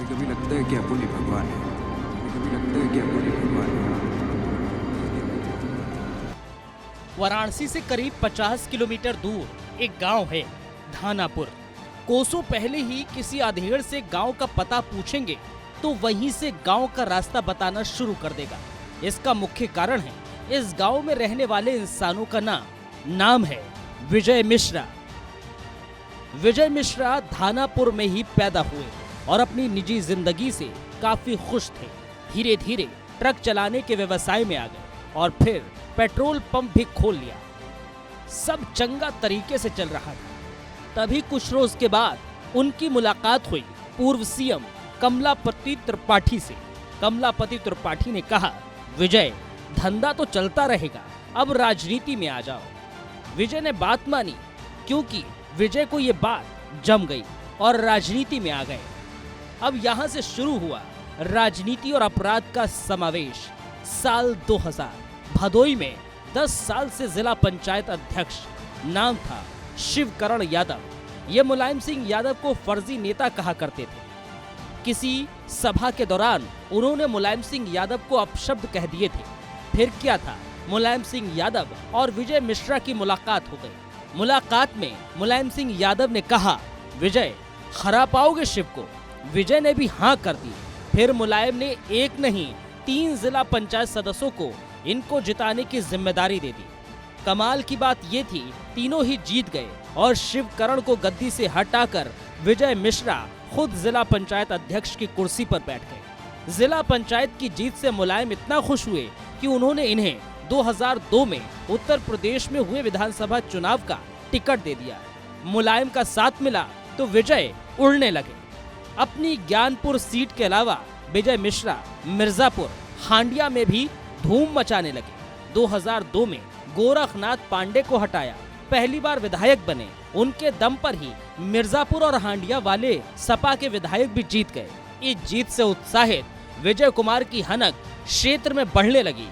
कभी लगता है कि अपन ही भगवान है, कभी लगता है कि अपन ही भगवान है। वाराणसी से करीब 50 किलोमीटर दूर एक गांव है धानापुर। कोसों पहले ही किसी अधेड़ से गांव का पता पूछेंगे तो वहीं से गांव का रास्ता बताना शुरू कर देगा। इसका मुख्य कारण है इस गांव में रहने वाले इंसानों का नाम है विजय मिश्रा। विजय मिश्रा धानापुर में ही पैदा हुए और अपनी निजी जिंदगी से काफी खुश थे। धीरे धीरे ट्रक चलाने के व्यवसाय में आ गए और फिर पेट्रोल पंप भी खोल लिया। सब चंगा तरीके से चल रहा था। तभी कुछ रोज के बाद उनकी मुलाकात हुई पूर्व सीएम कमलापति त्रिपाठी से। कमलापति त्रिपाठी ने कहा, विजय धंधा तो चलता रहेगा, अब राजनीति में आ जाओ। विजय ने बात मानी क्योंकि विजय को ये बात जम गई और राजनीति में आ गए। अब यहाँ से शुरू हुआ राजनीति और अपराध का समावेश। साल 2000 भदोई में 10 साल से जिला पंचायत अध्यक्ष, नाम था शिवकरण यादव। ये मुलायम सिंह यादव को फर्जी नेता कहा करते थे। किसी सभा के दौरान उन्होंने मुलायम सिंह यादव को अपशब्द कह दिए थे। फिर क्या था, मुलायम सिंह यादव और विजय मिश्रा की मुलाकात हो गई। मुलाकात में मुलायम सिंह यादव ने कहा, विजय हरा पाओगे शिव को? विजय ने भी हाँ कर दी। फिर मुलायम ने एक नहीं 3 जिला पंचायत सदस्यों को इनको जिताने की जिम्मेदारी दे दी। कमाल की बात ये थी, तीनों ही जीत गए और शिवकरण को गद्दी से हटाकर विजय मिश्रा खुद जिला पंचायत अध्यक्ष की कुर्सी पर बैठ गए। जिला पंचायत की जीत से मुलायम इतना खुश हुए कि उन्होंने इन्हें 2002 में उत्तर प्रदेश में हुए विधानसभा चुनाव का टिकट दे दिया। मुलायम का साथ मिला तो विजय उड़ने लगे। अपनी ज्ञानपुर सीट के अलावा विजय मिश्रा मिर्जापुर, हांडिया में भी धूम मचाने लगे। 2002 में गोरखनाथ पांडे को हटाया, पहली बार विधायक बने। उनके दम पर ही मिर्जापुर और हांडिया वाले सपा के विधायक भी जीत गए। इस जीत से उत्साहित विजय कुमार की हनक क्षेत्र में बढ़ने लगी।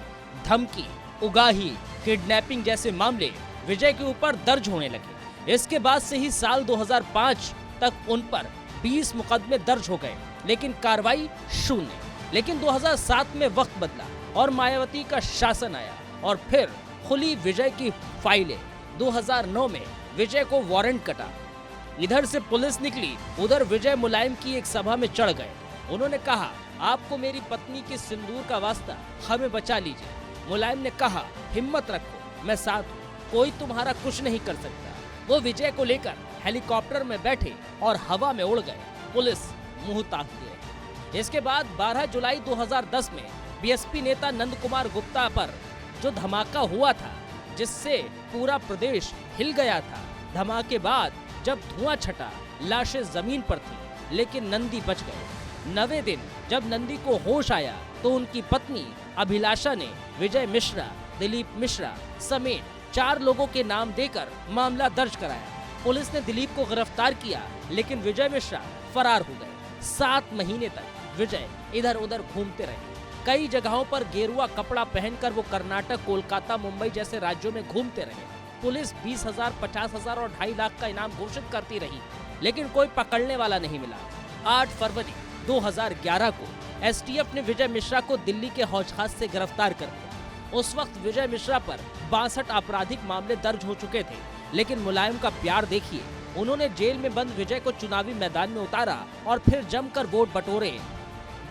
धमकी, उगाही, किडनैपिंग जैसे मामले विजय के ऊपर दर्ज होने लगे। इसके बाद से ही साल 2005 तक उन पर 20 मुकदमे दर्ज हो गए, लेकिन कार्रवाई शून्य। लेकिन 2007 में वक्त बदला और मायावती का शासन आया और फिर खुली विजय की फाइलें। 2009 में विजय को वारंट कटा। इधर से पुलिस निकली, उधर विजय मुलायम की एक सभा में चढ़ गए। उन्होंने कहा, आपको मेरी पत्नी के सिंदूर का वास्ता, हमें बचा लीजिए। मुलायम ने कहा, हिम्मत रखो, मैं साथ हूँ, कोई तुम्हारा कुछ नहीं कर सकता। वो विजय को लेकर हेलीकॉप्टर में बैठे और हवा में उड़ गए। पुलिस मुंह ताकती रही। इसके बाद 12 जुलाई 2010 में बीएसपी नेता नंद कुमार गुप्ता पर जो धमाका हुआ था, जिससे पूरा प्रदेश हिल गया था। धमाके बाद जब धुआं छटा, लाशें जमीन पर थी, लेकिन नंदी बच गए। 9वें दिन जब नंदी को होश आया तो उनकी पत्नी अभिलाषा ने विजय मिश्रा, दिलीप मिश्रा समेत 4 लोगों के नाम देकर मामला दर्ज कराया। पुलिस ने दिलीप को गिरफ्तार किया, लेकिन विजय मिश्रा फरार हो गए। 7 महीने तक विजय इधर उधर घूमते रहे। कई जगहों पर गेरुआ कपड़ा पहनकर वो कर्नाटक, कोलकाता, मुंबई जैसे राज्यों में घूमते रहे। पुलिस 20,000, 50,000 और 2.5 लाख का इनाम घोषित करती रही, लेकिन कोई पकड़ने वाला नहीं मिला। 8 फरवरी 2011 को एसटीएफ ने विजय मिश्रा को दिल्ली के हौजखास से गिरफ्तार कर लिया। उस वक्त विजय मिश्रा पर 62 आपराधिक मामले दर्ज हो चुके थे, लेकिन मुलायम का प्यार देखिए। उन्होंने जेल में बंद विजय को चुनावी मैदान में उतारा और फिर जमकर वोट बटोरे।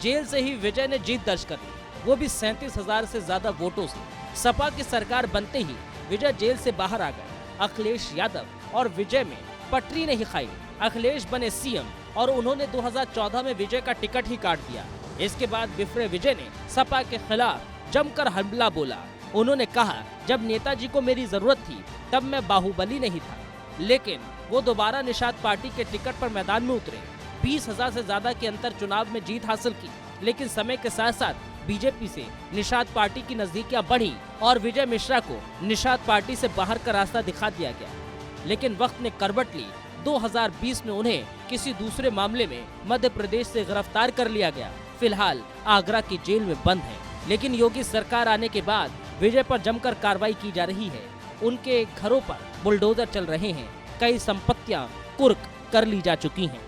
जेल से ही विजय ने जीत दर्ज कर ली, वो भी 37,000 से ज्यादा वोटों से। सपा की सरकार बनते ही विजय जेल से बाहर आ गए। अखिलेश यादव और विजय में पटरी नहीं खाई। अखिलेश बने सीएम और उन्होंने 2014 में विजय का टिकट ही काट दिया। इसके बाद बिफरे विजय ने सपा के खिलाफ जमकर हमला बोला। उन्होंने कहा, जब नेताजी को मेरी जरूरत थी तब मैं बाहुबली नहीं था, लेकिन वो दोबारा निषाद पार्टी के टिकट पर मैदान में उतरे। 20,000 से ज्यादा के अंतर चुनाव में जीत हासिल की, लेकिन समय के साथ साथ बीजेपी से निषाद पार्टी की नजदीकियां बढ़ी और विजय मिश्रा को निषाद पार्टी से बाहर का रास्ता दिखा दिया गया। लेकिन वक्त ने करवट ली। 2020 में उन्हें किसी दूसरे मामले में मध्य प्रदेश से गिरफ्तार कर लिया गया। फिलहाल आगरा की जेल में बंद है, लेकिन योगी सरकार आने के बाद विजय पर जमकर कार्रवाई की जा रही है। उनके घरों पर बुलडोजर चल रहे हैं। कई संपत्तियां कुर्क कर ली जा चुकी हैं।